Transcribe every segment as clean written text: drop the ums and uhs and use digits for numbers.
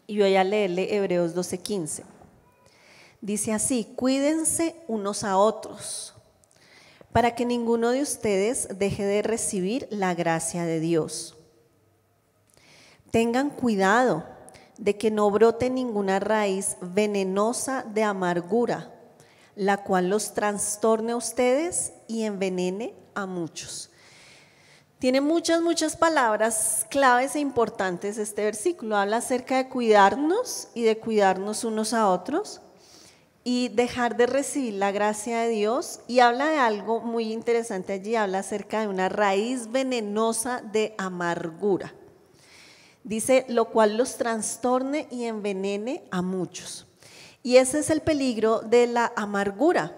Y voy a leerle Hebreos 12:15. Dice así: cuídense unos a otros, para que ninguno de ustedes deje de recibir la gracia de Dios. Tengan cuidado de que no brote ninguna raíz venenosa de amargura, la cual los trastorne a ustedes y envenene a muchos. Tiene muchas palabras claves e importantes este versículo. Habla acerca de cuidarnos y de cuidarnos unos a otros y dejar de recibir la gracia de Dios, y habla de algo muy interesante allí. Habla acerca de una raíz venenosa de amargura. Dice, lo cual los trastorne y envenene a muchos. Y ese es el peligro de la amargura,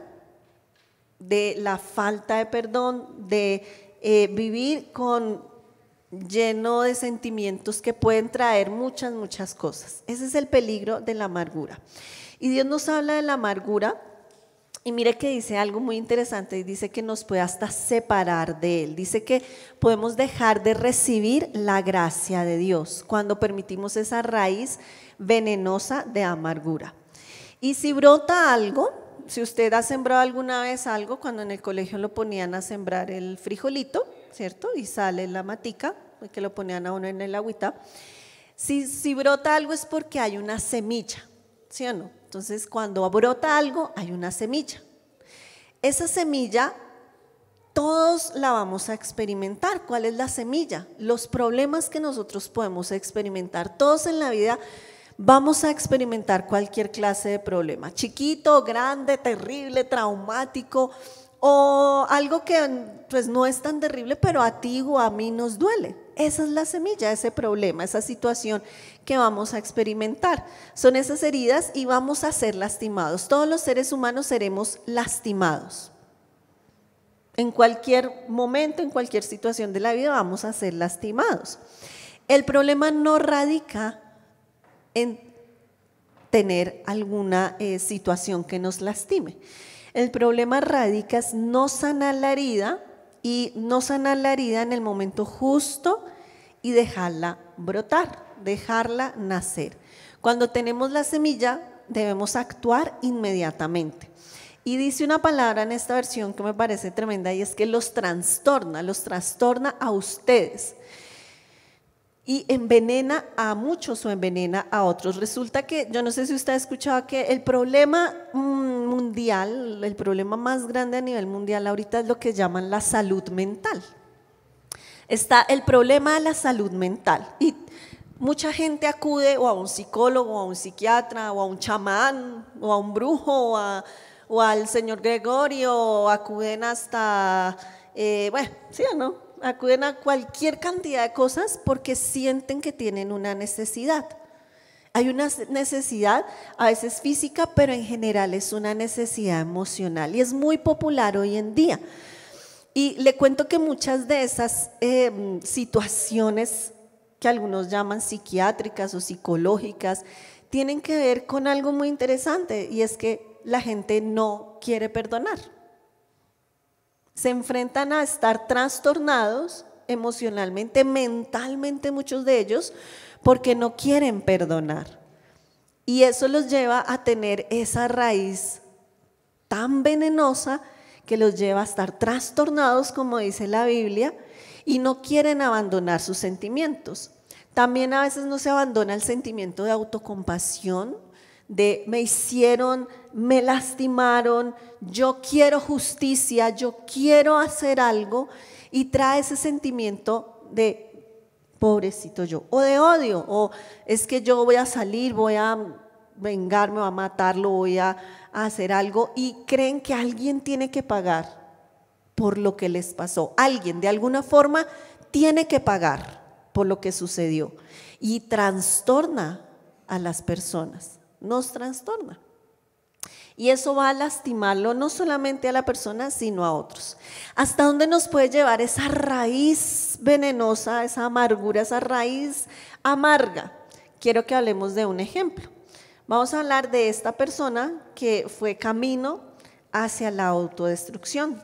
de la falta de perdón, de vivir lleno de sentimientos que pueden traer muchas cosas. Ese es el peligro de la amargura. Y Dios nos habla de la amargura, y mire que dice algo muy interesante, y dice que nos puede hasta separar de Él. Dice que podemos dejar de recibir la gracia de Dios cuando permitimos esa raíz venenosa de amargura. Y si brota algo, si usted ha sembrado alguna vez algo, cuando en el colegio lo ponían a sembrar el frijolito, ¿cierto? Y sale la matica, que lo ponían a uno en el agüita. Si brota algo es porque hay una semilla, ¿sí o no? Entonces, cuando brota algo, hay una semilla. Esa semilla, todos la vamos a experimentar. ¿Cuál es la semilla? Los problemas que nosotros podemos experimentar. Todos en la vida vamos a experimentar cualquier clase de problema, chiquito, grande, terrible, traumático, o algo que pues no es tan terrible, pero a ti o a mí nos duele. Esa es la semilla, ese problema, esa situación que vamos a experimentar. Son esas heridas y vamos a ser lastimados. Todos los seres humanos seremos lastimados. En cualquier momento, en cualquier situación de la vida vamos a ser lastimados. El problema no radica en tener alguna situación que nos lastime. El problema radica en no sanar la herida, y no sanar la herida en el momento justo y dejarla brotar, dejarla nacer. Cuando tenemos la semilla debemos actuar inmediatamente. Y dice una palabra en esta versión que me parece tremenda, y es que los trastorna a ustedes. Y envenena a muchos o envenena a otros. Resulta que, yo no sé si usted ha escuchado que el problema mundial, el problema más grande a nivel mundial ahorita es lo que llaman la salud mental. Está el problema de la salud mental, y mucha gente acude o a un psicólogo, o a un psiquiatra, o a un chamán, o a un brujo, o al señor Gregorio, o acuden hasta, bueno, ¿sí o no? Acuden a cualquier cantidad de cosas porque sienten que tienen una necesidad. Hay una necesidad a veces física, pero en general es una necesidad emocional, y es muy popular hoy en día. Y le cuento que muchas de esas situaciones que algunos llaman psiquiátricas o psicológicas tienen que ver con algo muy interesante, y es que la gente no quiere perdonar. Se enfrentan a estar trastornados emocionalmente, mentalmente, muchos de ellos, porque no quieren perdonar. Y eso los lleva a tener esa raíz tan venenosa que los lleva a estar trastornados, como dice la Biblia, y no quieren abandonar sus sentimientos. También a veces no se abandona el sentimiento de autocompasión, de me hicieron, me lastimaron, yo quiero justicia, yo quiero hacer algo, y trae ese sentimiento de pobrecito yo, o de odio, o es que yo voy a salir, voy a vengarme, voy a matarlo, voy a hacer algo, y creen que alguien tiene que pagar por lo que les pasó. Alguien de alguna forma tiene que pagar por lo que sucedió, y trastorna a las personas. Nos trastorna, y eso va a lastimarlo no solamente a la persona, sino a otros. ¿Hasta dónde nos puede llevar esa raíz venenosa, esa amargura, esa raíz amarga? Quiero que hablemos de un ejemplo. Vamos a hablar de esta persona que fue camino hacia la autodestrucción.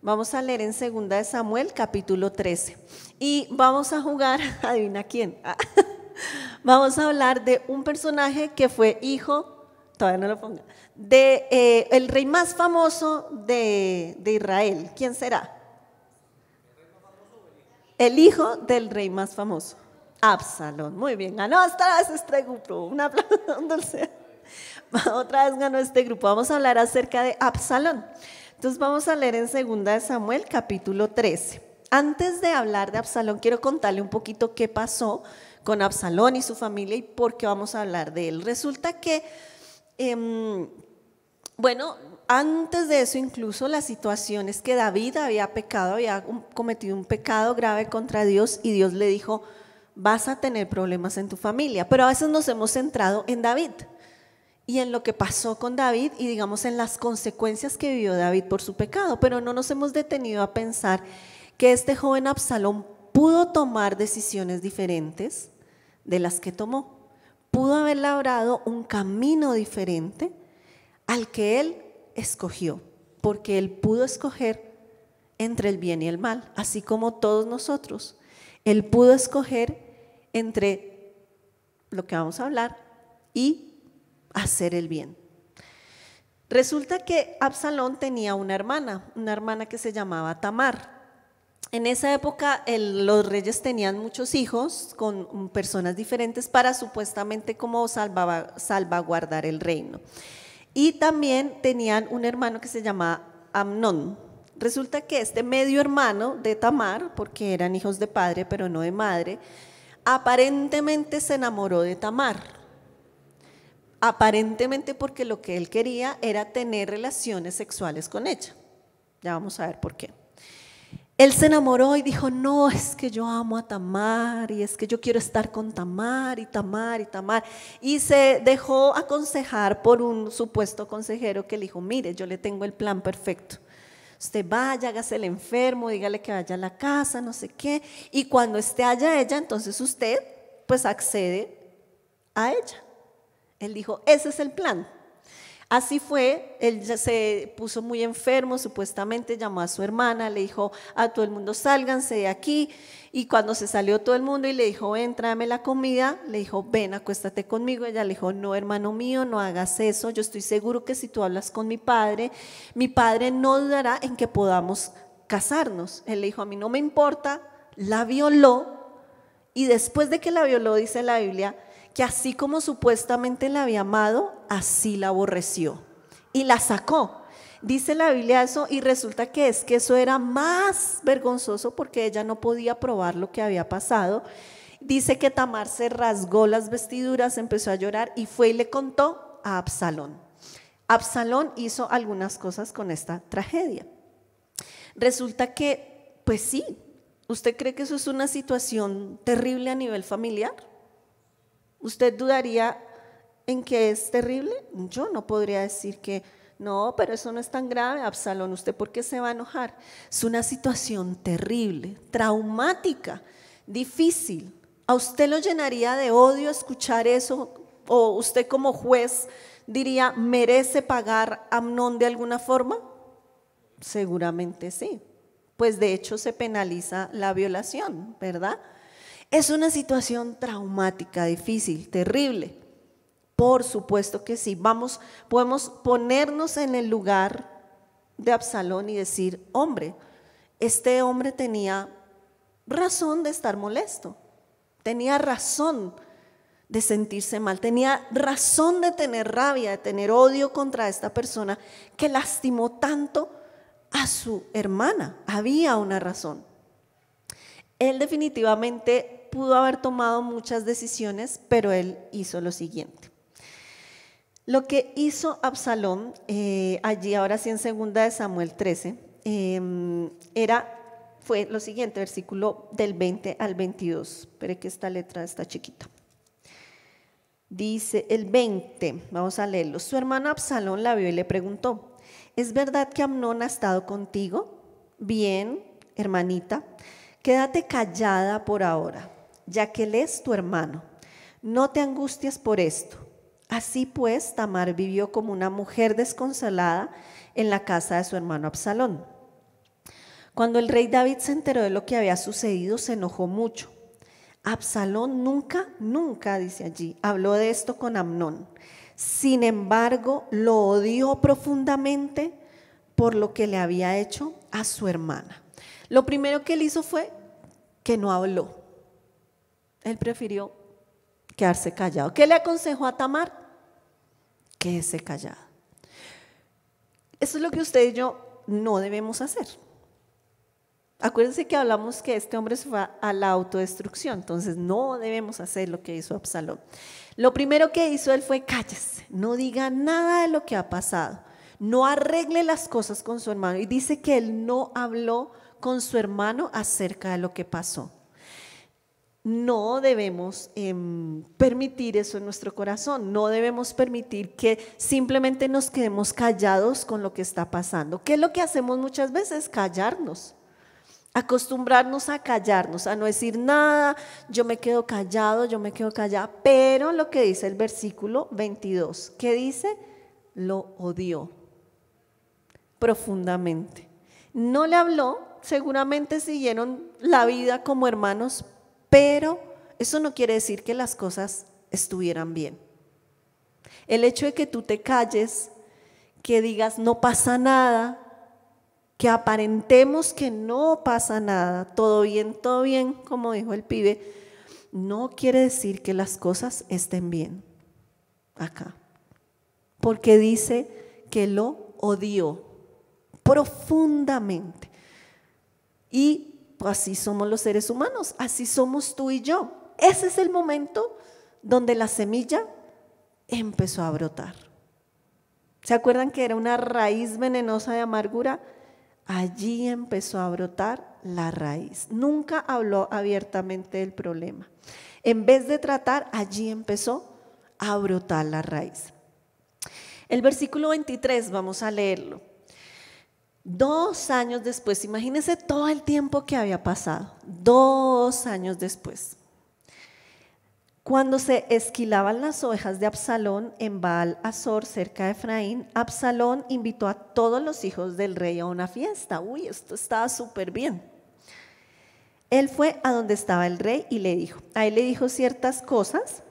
Vamos a leer en 2 de Samuel capítulo 13, y vamos a jugar, adivina quién. Vamos a hablar de un personaje que fue hijo, todavía no lo ponga, de el rey más famoso de Israel. ¿Quién será? El hijo del rey más famoso, Absalón. Muy bien, ganó otra vez este grupo. Un aplauso. Otra vez ganó este grupo. Vamos a hablar acerca de Absalón. Entonces vamos a leer en 2 de Samuel, capítulo 13. Antes de hablar de Absalón, quiero contarle un poquito qué pasó con Absalón y su familia y por qué vamos a hablar de él. Resulta que, bueno, antes de eso incluso la situación es que David había pecado, había cometido un pecado grave contra Dios y Dios le dijo, vas a tener problemas en tu familia. Pero a veces nos hemos centrado en David y en lo que pasó con David y digamos en las consecuencias que vivió David por su pecado, pero no nos hemos detenido a pensar que este joven Absalón pudo tomar decisiones diferentes de las que tomó, pudo haber labrado un camino diferente al que él escogió, porque él pudo escoger entre el bien y el mal, así como todos nosotros. Él pudo escoger entre lo que vamos a hablar y hacer el bien. Resulta que Absalón tenía una hermana que se llamaba Tamar. En esa época los reyes tenían muchos hijos con personas diferentes para supuestamente como salvaguardar el reino. Y también tenían un hermano que se llamaba Amnón. Resulta que este medio hermano de Tamar, porque eran hijos de padre pero no de madre, aparentemente se enamoró de Tamar. Aparentemente porque lo que él quería era tener relaciones sexuales con ella. Ya vamos a ver por qué. Él se enamoró y dijo, no, es que yo amo a Tamar y es que yo quiero estar con Tamar y Tamar y Tamar. Y se dejó aconsejar por un supuesto consejero que le dijo, mire, yo le tengo el plan perfecto. Usted vaya, hágase el enfermo, dígale que vaya a la casa, no sé qué. Y cuando esté allá ella, entonces usted pues accede a ella. Él dijo, ese es el plan. Así fue, él se puso muy enfermo, supuestamente llamó a su hermana, le dijo a todo el mundo sálganse de aquí y cuando se salió todo el mundo y le dijo ven tráeme la comida, le dijo ven acuéstate conmigo, ella le dijo no hermano mío no hagas eso, yo estoy seguro que si tú hablas con mi padre no dudará en que podamos casarnos. Él le dijo a mí no me importa, la violó y después de que la violó dice la Biblia que así como supuestamente la había amado, así la aborreció y la sacó. Dice la Biblia eso y resulta que eso era más vergonzoso porque ella no podía probar lo que había pasado. Dice que Tamar se rasgó las vestiduras, empezó a llorar y fue y le contó a Absalón. Absalón hizo algunas cosas con esta tragedia. Resulta que, pues sí, ¿usted cree que eso es una situación terrible a nivel familiar? ¿Usted dudaría en que es terrible? Yo no podría decir que no, pero eso no es tan grave, Absalón, ¿usted por qué se va a enojar? Es una situación terrible, traumática, difícil. ¿A usted lo llenaría de odio escuchar eso? ¿O usted como juez diría, merece pagar Amnón de alguna forma? Seguramente sí, pues de hecho se penaliza la violación, ¿verdad? Es una situación traumática, difícil, terrible. Por supuesto que sí. Podemos ponernos en el lugar de Absalón y decir, hombre, este hombre tenía razón de estar molesto, tenía razón de sentirse mal, tenía razón de tener rabia, de tener odio contra esta persona que lastimó tanto a su hermana. Había una razón. Él definitivamente pudo haber tomado muchas decisiones, pero él hizo lo siguiente. Lo que hizo Absalón, allí ahora sí en 2 de Samuel 13, fue lo siguiente, versículo del 20 al 22. Espere que esta letra está chiquita. Dice el 20, vamos a leerlo. Su hermano Absalón la vio y le preguntó, ¿es verdad que Amnón ha estado contigo? Bien, hermanita, quédate callada por ahora, ya que él es tu hermano. No te angusties por esto. Así pues, Tamar vivió como una mujer desconsolada en la casa de su hermano Absalón. Cuando el rey David se enteró de lo que había sucedido, se enojó mucho. Absalón nunca, dice allí, habló de esto con Amnón. Sin embargo, lo odió profundamente por lo que le había hecho a su hermana. Lo primero que él hizo fue que no habló. Él prefirió quedarse callado. ¿Qué le aconsejó a Tamar? Quédese callado. Eso es lo que usted y yo no debemos hacer. Acuérdense que hablamos que este hombre se fue a la autodestrucción, entonces no debemos hacer lo que hizo Absalón. Lo primero que hizo él fue cállese, no diga nada de lo que ha pasado, no arregle las cosas con su hermano. Y dice que él no habló con su hermano acerca de lo que pasó. No debemos permitir eso en nuestro corazón, no debemos permitir que simplemente nos quedemos callados con lo que está pasando. ¿Qué es lo que hacemos muchas veces? Callarnos. Acostumbrarnos a callarnos, a no decir nada, yo me quedo callado, yo me quedo callada. Pero lo que dice el versículo 22, ¿qué dice? Lo odió profundamente. No le habló, seguramente siguieron la vida como hermanos, pero eso no quiere decir que las cosas estuvieran bien. El hecho de que tú te calles, que digas no pasa nada, que aparentemos que no pasa nada, todo bien, como dijo el pibe, no quiere decir que las cosas estén bien acá. Porque dice que lo odió profundamente. Y así somos los seres humanos, así somos tú y yo. Ese es el momento donde la semilla empezó a brotar. ¿Se acuerdan que era una raíz venenosa de amargura? Allí empezó a brotar la raíz. Nunca habló abiertamente del problema. En vez de tratar, allí empezó a brotar la raíz. El versículo 23, vamos a leerlo. 2 años después, imagínense todo el tiempo que había pasado. 2 años después. Cuando se esquilaban las ovejas de Absalón en Baal Azor, cerca de Efraín, Absalón invitó a todos los hijos del rey a una fiesta. Uy, esto estaba súper bien. Él fue a donde estaba el rey y le dijo, a él le dijo ciertas cosas.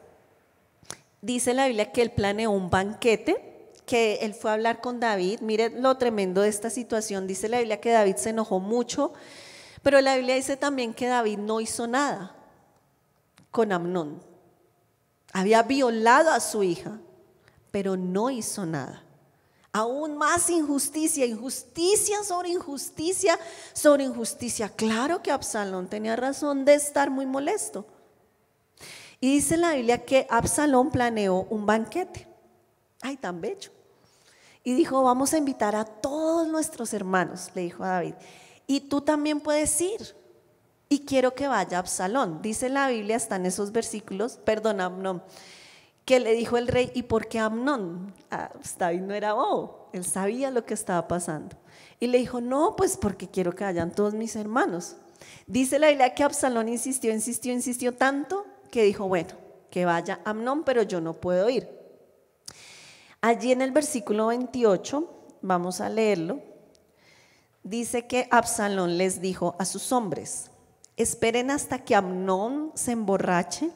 Dice la Biblia que él planeó un banquete, que él fue a hablar con David. Miren lo tremendo de esta situación. Dice la Biblia que David se enojó mucho, pero la Biblia dice también que David no hizo nada con Amnón. Había violado a su hija, pero no hizo nada. Aún más injusticia, injusticia sobre injusticia sobre injusticia. Claro que Absalón tenía razón de estar muy molesto. Y dice la Biblia que Absalón planeó un banquete. Ay, tan bello. Y dijo, vamos a invitar a todos nuestros hermanos, le dijo a David. Y tú también puedes ir. Y quiero que vaya Absalón. Dice la Biblia, está en esos versículos, Amnón, que le dijo el rey, ¿y por qué Amnón? David no era bobo, él sabía lo que estaba pasando. Y le dijo, no, pues porque quiero que vayan todos mis hermanos. Dice la Biblia que Absalón insistió tanto que dijo, bueno, que vaya Amnón, pero yo no puedo ir. Allí en el versículo 28, vamos a leerlo, dice que Absalón les dijo a sus hombres, esperen hasta que Amnón se emborrache,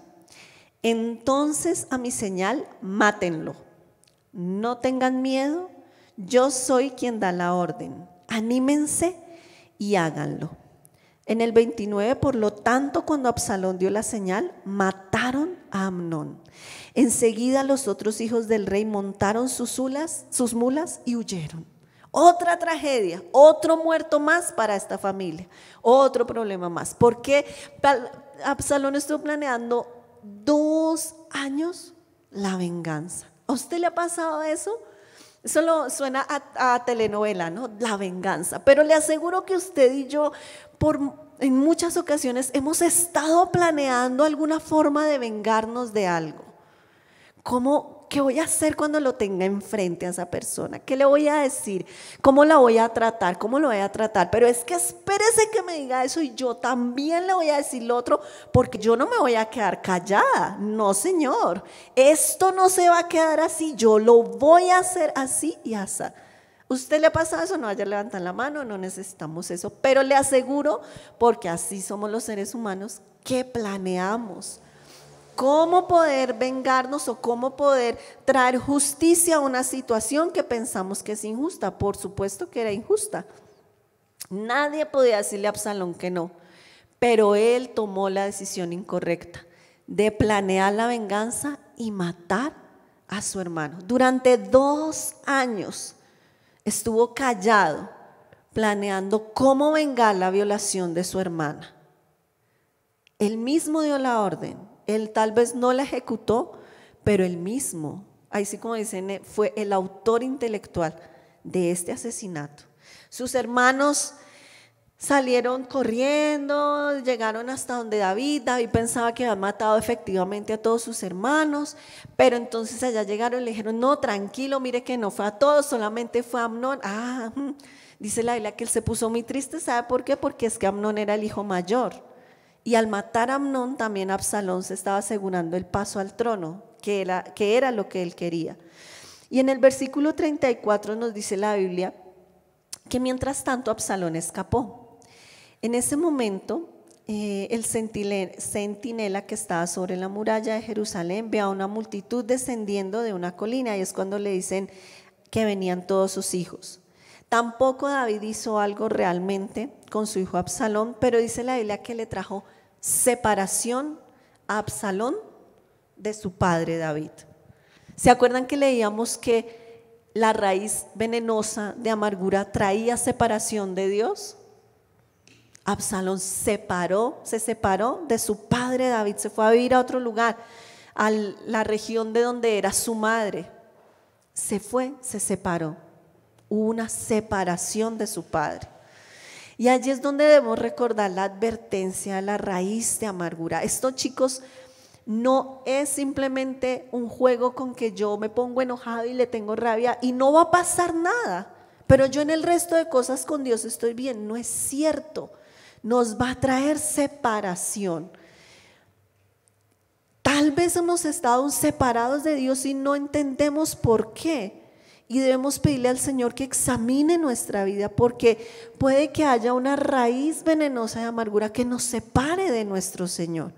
entonces a mi señal mátenlo. No tengan miedo, yo soy quien da la orden. Anímense y háganlo. En el 29, por lo tanto, cuando Absalón dio la señal, mataron a Amnón. Enseguida los otros hijos del rey montaron sus mulas y huyeron. Otra tragedia, otro muerto más para esta familia, otro problema más. Porque Absalón estuvo planeando 2 años la venganza. ¿A usted le ha pasado eso? Eso suena a telenovela, ¿no? La venganza. Pero le aseguro que usted y yo, en muchas ocasiones, hemos estado planeando alguna forma de vengarnos de algo. ¿Qué voy a hacer cuando lo tenga enfrente a esa persona? ¿Qué le voy a decir? ¿Cómo la voy a tratar? ¿Cómo lo voy a tratar? Pero es que espérese que me diga eso y yo también le voy a decir lo otro, porque yo no me voy a quedar callada. No, señor, esto no se va a quedar así, yo lo voy a hacer así y así. ¿Usted le pasa eso? No vaya a levantar la mano, no necesitamos eso, pero le aseguro, porque así somos los seres humanos, que planeamos cómo poder vengarnos o cómo poder traer justicia a una situación que pensamos que es injusta. Por supuesto que era injusta. Nadie podía decirle a Absalón que no, pero él tomó la decisión incorrecta de planear la venganza y matar a su hermano. Durante 2 años estuvo callado, planeando cómo vengar la violación de su hermana. Él mismo dio la orden, él tal vez no la ejecutó, pero él mismo, ahí sí como dicen, fue el autor intelectual de este asesinato. Sus hermanos salieron corriendo, llegaron hasta donde David pensaba que había matado efectivamente a todos sus hermanos, pero entonces allá llegaron y le dijeron, no, tranquilo, mire que no fue a todos, solamente fue a Amnón. Dice la Biblia que él se puso muy triste, ¿sabe por qué? Porque es que Amnón era el hijo mayor, y al matar a Amnón también Absalón se estaba asegurando el paso al trono, que era lo que él quería. Y en el versículo 34 nos dice la Biblia que mientras tanto Absalón escapó. En ese momento, el centinela que estaba sobre la muralla de Jerusalén ve a una multitud descendiendo de una colina, y es cuando le dicen que venían todos sus hijos. Tampoco David hizo algo realmente con su hijo Absalón, pero dice la Biblia que le trajo separación a Absalón de su padre David. ¿Se acuerdan que leíamos que la raíz venenosa de amargura traía separación de Dios? Absalón se separó de su padre David, se fue a vivir a otro lugar, a la región de donde era su madre. Se separó. Hubo una separación de su padre. Y allí es donde debemos recordar la advertencia, la raíz de amargura. Esto, chicos, no es simplemente un juego con que yo me pongo enojado y le tengo rabia y no va a pasar nada, pero yo en el resto de cosas con Dios estoy bien. No es cierto. Nos va a traer separación. Tal vez hemos estado separados de Dios y no entendemos por qué. Y debemos pedirle al Señor que examine nuestra vida, porque puede que haya una raíz venenosa de amargura que nos separe de nuestro Señor,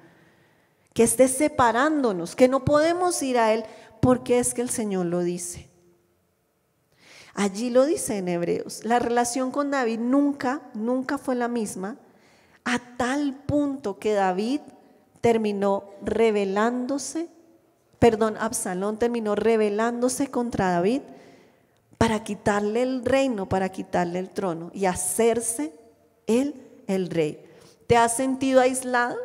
que esté separándonos, que no podemos ir a Él porque es que el Señor lo dice. Allí lo dice en Hebreos. La relación con David nunca fue la misma, a tal punto que Absalón terminó rebelándose contra David para quitarle el reino, para quitarle el trono y hacerse él el rey. ¿Te has sentido aislado?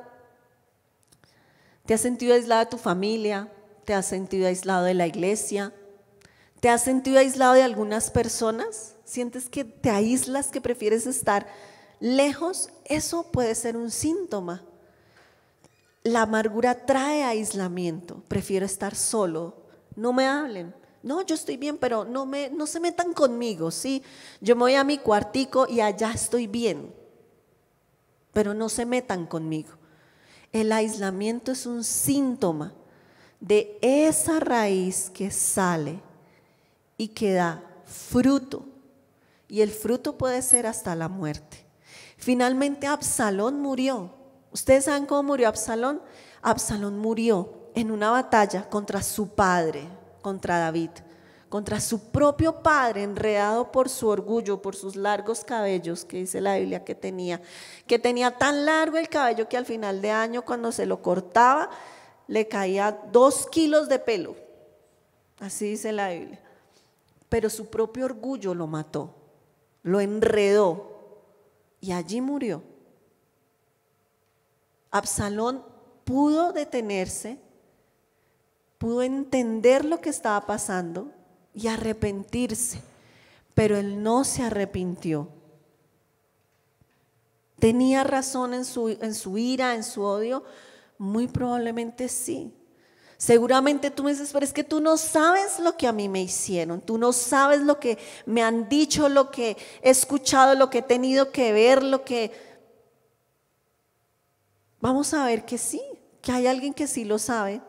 ¿Te has sentido aislado de tu familia? ¿Te has sentido aislado de la iglesia? ¿Te has sentido aislado de algunas personas? ¿Sientes que te aíslas, que prefieres estar lejos? Eso puede ser un síntoma. La amargura trae aislamiento. Prefiero estar solo. No me hablen. No, yo estoy bien, pero no se metan conmigo, ¿sí? Yo me voy a mi cuartico y allá estoy bien, pero no se metan conmigo. El aislamiento es un síntoma de esa raíz que sale y que da fruto, y el fruto puede ser hasta la muerte. Finalmente Absalón murió. ¿Ustedes saben cómo murió Absalón? Absalón murió en una batalla contra su padre, contra David, contra su propio padre, enredado por su orgullo, por sus largos cabellos, que dice la Biblia que tenía tan largo el cabello que al final de año, cuando se lo cortaba, le caía 2 kilos de pelo. Así dice la Biblia. Pero su propio orgullo lo mató, lo enredó y allí murió. Absalón pudo detenerse, pudo entender lo que estaba pasando y arrepentirse, pero él no se arrepintió. ¿Tenía razón en su ira, en su odio? Muy probablemente sí. Seguramente tú me dices, pero es que tú no sabes lo que a mí me hicieron, tú no sabes lo que me han dicho, lo que he escuchado, lo que he tenido que ver, Vamos a ver que sí, que hay alguien que sí lo sabe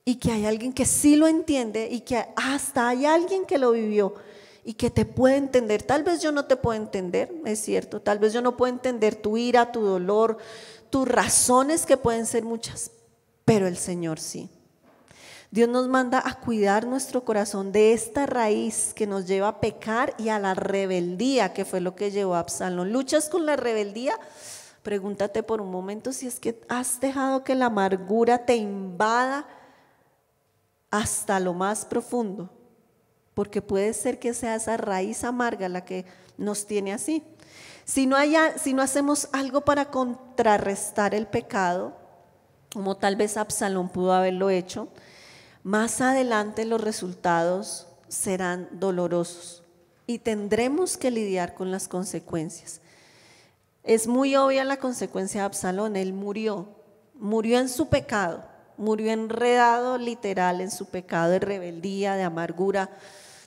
y que hay alguien que sí lo entiende y que hasta hay alguien que lo vivió y que te puede entender. Tal vez yo no te puedo entender, es cierto, tal vez yo no puedo entender tu ira, tu dolor, tus razones que pueden ser muchas, pero el Señor sí. Dios nos manda a cuidar nuestro corazón de esta raíz que nos lleva a pecar y a la rebeldía, que fue lo que llevó a Absalón. ¿Luchas con la rebeldía? Pregúntate por un momento si es que has dejado que la amargura te invada hasta lo más profundo, porque puede ser que sea esa raíz amarga la que nos tiene así. Si no hacemos algo para contrarrestar el pecado, como tal vez Absalón pudo haberlo hecho, más adelante los resultados serán dolorosos y tendremos que lidiar con las consecuencias. Es muy obvia la consecuencia de Absalón. Él murió en su pecado, murió enredado literal en su pecado de rebeldía, de amargura,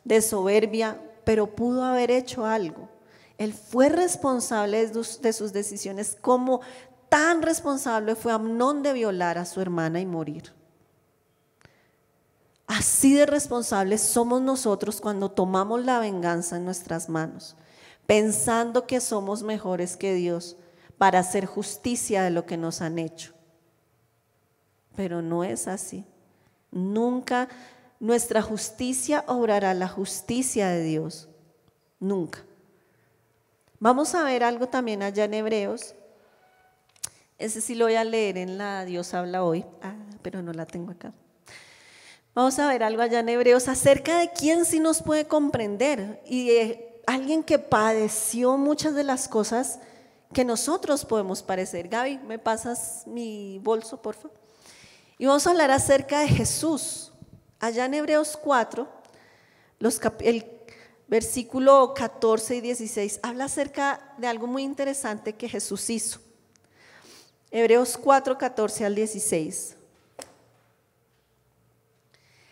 de soberbia, pero pudo haber hecho algo. Él fue responsable de sus decisiones, como tan responsable fue Amnón de violar a su hermana y morir. Así de responsables somos nosotros cuando tomamos la venganza en nuestras manos, pensando que somos mejores que Dios para hacer justicia de lo que nos han hecho. Pero no es así. Nunca nuestra justicia obrará la justicia de Dios. Nunca. Vamos a ver algo también allá en Hebreos. Ese sí lo voy a leer en la Dios habla hoy, pero no la tengo acá. Vamos a ver algo allá en Hebreos acerca de quién sí nos puede comprender y de alguien que padeció muchas de las cosas que nosotros podemos padecer. Gaby, ¿me pasas mi bolso, por favor? Y vamos a hablar acerca de Jesús. Allá en Hebreos 4, el versículo 14 y 16, habla acerca de algo muy interesante que Jesús hizo. Hebreos 4, 14 al 16.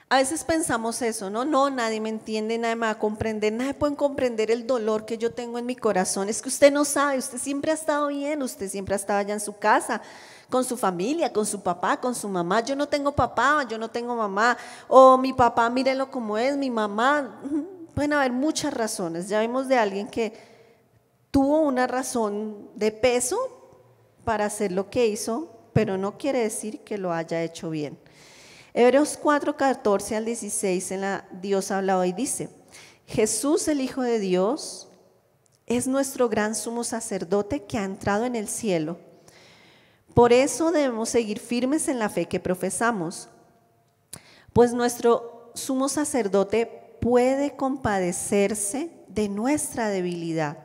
A veces pensamos eso, ¿no? Nadie me entiende, nadie me va a comprender, nadie puede comprender el dolor que yo tengo en mi corazón. Es que usted no sabe, usted siempre ha estado bien, usted siempre ha estado allá en su casa, con su familia, con su papá, con su mamá. Yo no tengo papá, yo no tengo mamá, o mi papá, mírenlo como es, mi mamá. Pueden haber muchas razones. Ya vimos de alguien que tuvo una razón de peso para hacer lo que hizo, pero no quiere decir que lo haya hecho bien. Hebreos 4, 14 al 16 en la Dios habla hoy dice: Jesús, el Hijo de Dios, es nuestro gran sumo sacerdote que ha entrado en el cielo. Por eso debemos seguir firmes en la fe que profesamos, pues nuestro sumo sacerdote puede compadecerse de nuestra debilidad,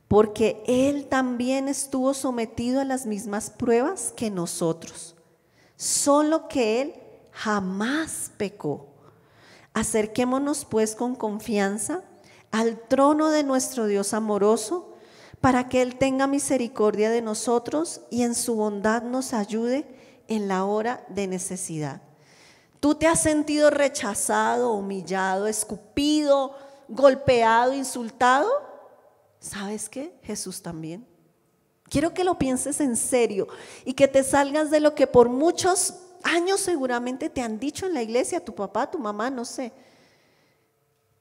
porque Él también estuvo sometido a las mismas pruebas que nosotros, solo que Él jamás pecó. Acerquémonos pues con confianza al trono de nuestro Dios amoroso, para que Él tenga misericordia de nosotros y en su bondad nos ayude en la hora de necesidad. ¿Tú te has sentido rechazado, humillado, escupido, golpeado, insultado? ¿Sabes qué? Jesús también. Quiero que lo pienses en serio y que te salgas de lo que por muchos años seguramente te han dicho en la iglesia, tu papá, tu mamá, no sé.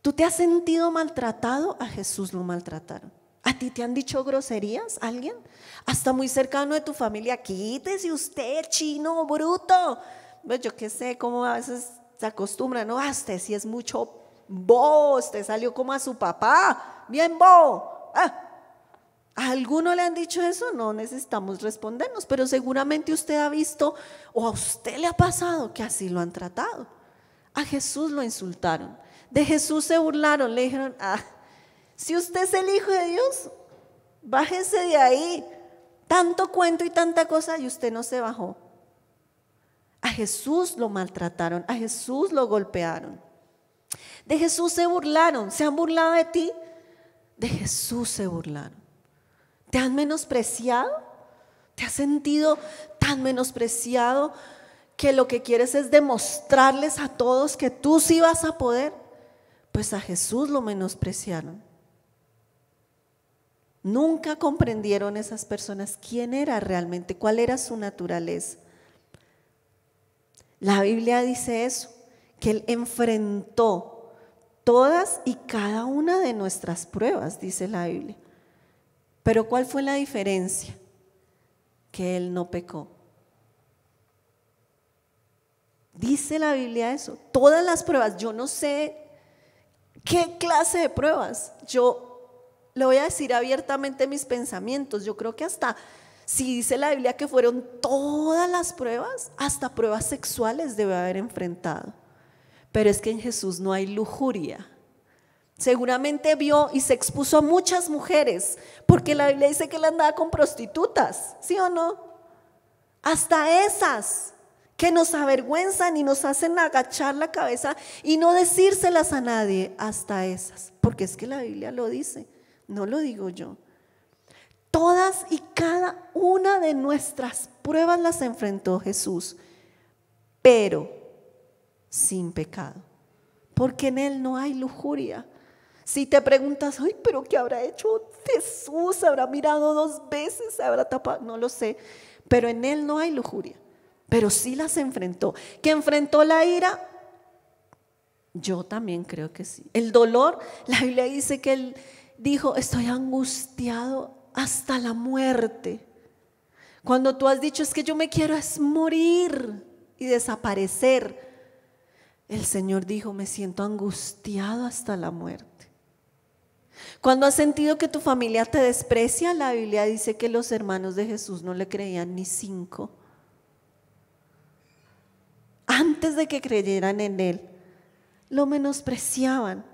¿Tú te has sentido maltratado? A Jesús lo maltrataron. ¿A ti te han dicho groserías? ¿Alguien? Hasta muy cercano de tu familia. Quítese usted, chino, bruto. Pues yo qué sé, cómo a veces se acostumbra, ¿no? Usted sí es mucho bobo, usted salió como a su papá, bien bobo. ¿A alguno le han dicho eso? No necesitamos respondernos, pero seguramente usted ha visto o a usted le ha pasado que así lo han tratado. A Jesús lo insultaron, de Jesús se burlaron, le dijeron, si usted es el Hijo de Dios, bájese de ahí, tanto cuento y tanta cosa y usted no se bajó. A Jesús lo maltrataron, a Jesús lo golpearon. De Jesús se burlaron, ¿se han burlado de ti? De Jesús se burlaron. ¿Te han menospreciado? ¿Te has sentido tan menospreciado que lo que quieres es demostrarles a todos que tú sí vas a poder? Pues a Jesús lo menospreciaron. Nunca comprendieron esas personas quién era realmente, cuál era su naturaleza. La Biblia dice eso, que Él enfrentó todas y cada una de nuestras pruebas, dice la Biblia. Pero ¿cuál fue la diferencia? Que Él no pecó. Dice la Biblia eso, todas las pruebas. Yo no sé qué clase de pruebas. Yo le voy a decir abiertamente mis pensamientos. Yo creo que hasta, si dice la Biblia que fueron todas las pruebas, hasta pruebas sexuales debe haber enfrentado. Pero es que en Jesús no hay lujuria. Seguramente vio y se expuso a muchas mujeres, porque la Biblia dice que él andaba con prostitutas, ¿sí o no? Hasta esas que nos avergüenzan y nos hacen agachar la cabeza y no decírselas a nadie, hasta esas, porque es que la Biblia lo dice, no lo digo yo. Todas y cada una de nuestras pruebas las enfrentó Jesús, pero sin pecado, porque en Él no hay lujuria. Si te preguntas, ay, pero ¿qué habrá hecho Jesús? ¿Se habrá mirado 2 veces? ¿Se habrá tapado? No lo sé, pero en Él no hay lujuria, pero sí las enfrentó. ¿Que enfrentó la ira? Yo también creo que sí. El dolor, la Biblia dice que Él dijo, estoy angustiado hasta la muerte. Cuando tú has dicho, es que yo me quiero es morir y desaparecer, el Señor dijo, me siento angustiado hasta la muerte. Cuando has sentido que tu familia te desprecia, la Biblia dice que los hermanos de Jesús no le creían ni 5. Antes de que creyeran en Él, lo menospreciaban.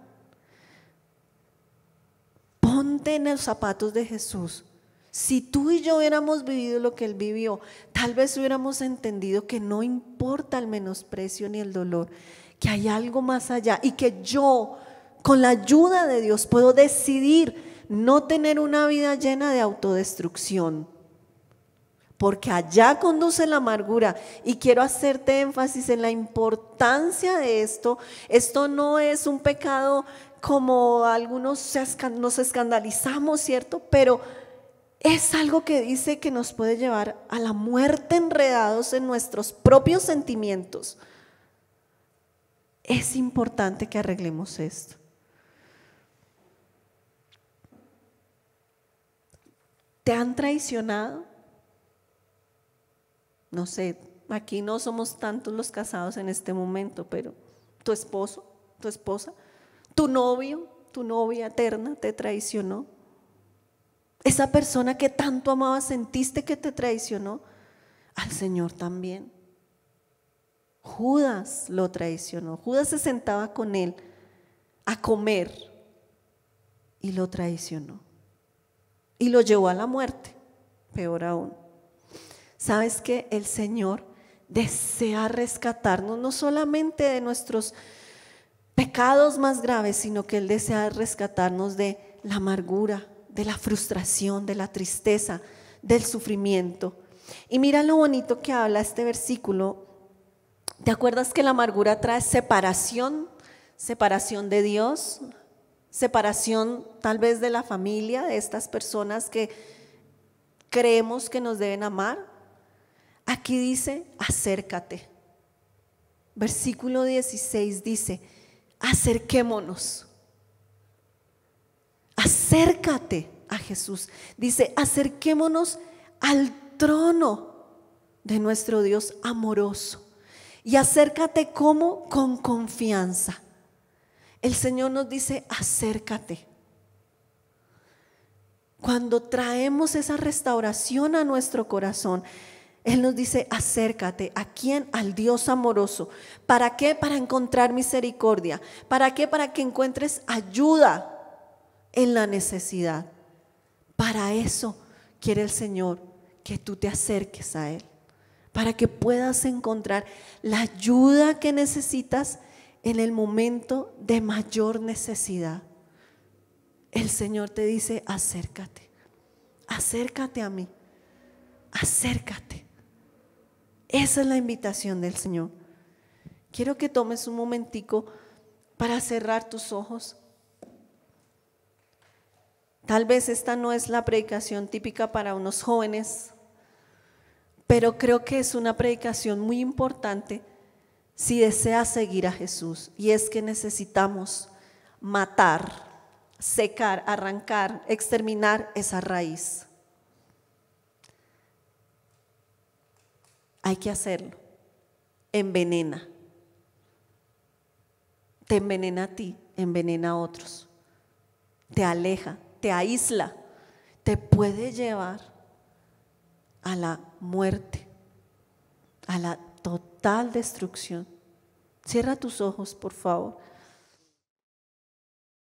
Ponte en los zapatos de Jesús. Si tú y yo hubiéramos vivido lo que Él vivió, tal vez hubiéramos entendido que no importa el menosprecio ni el dolor, que hay algo más allá y que yo, con la ayuda de Dios, puedo decidir no tener una vida llena de autodestrucción, porque allá conduce la amargura. Y quiero hacerte énfasis en la importancia de esto. Esto no es un pecado como algunos nos escandalizamos, ¿cierto? Pero es algo que dice que nos puede llevar a la muerte enredados en nuestros propios sentimientos. Es importante que arreglemos esto. ¿Te han traicionado? No sé, aquí no somos tantos los casados en este momento, pero tu esposo, tu esposa, tu novio, tu novia eterna te traicionó. Esa persona que tanto amabas, sentiste que te traicionó. Al Señor también. Judas lo traicionó. Judas se sentaba con Él a comer y lo traicionó. Y lo llevó a la muerte, peor aún. ¿Sabes qué? El Señor desea rescatarnos no solamente de nuestros pecados más graves, sino que Él desea rescatarnos de la amargura, de la frustración, de la tristeza, del sufrimiento. Y mira lo bonito que habla este versículo. ¿Te acuerdas que la amargura trae separación? Separación de Dios, separación tal vez de la familia, de estas personas que creemos que nos deben amar. Aquí dice, acércate. Versículo 16 dice, acerquémonos. Acércate a Jesús. Dice, acerquémonos al trono de nuestro Dios amoroso. Y acércate como con confianza. El Señor nos dice, acércate. Cuando traemos esa restauración a nuestro corazón, Él nos dice, acércate. ¿A quién? Al Dios amoroso. ¿Para qué? Para encontrar misericordia. ¿Para qué? Para que encuentres ayuda en la necesidad. Para eso quiere el Señor que tú te acerques a Él, para que puedas encontrar la ayuda que necesitas en el momento de mayor necesidad. El Señor te dice, acércate, acércate a mí, acércate. Esa es la invitación del Señor. Quiero que tomes un momentico para cerrar tus ojos. Tal vez esta no es la predicación típica para unos jóvenes, pero creo que es una predicación muy importante si deseas seguir a Jesús. Y es que necesitamos matar, secar, arrancar, exterminar esa raíz. Hay que hacerlo. Envenena. Te envenena a ti, envenena a otros. Te aleja, te aísla, te puede llevar a la muerte, a la total destrucción. Cierra tus ojos, por favor.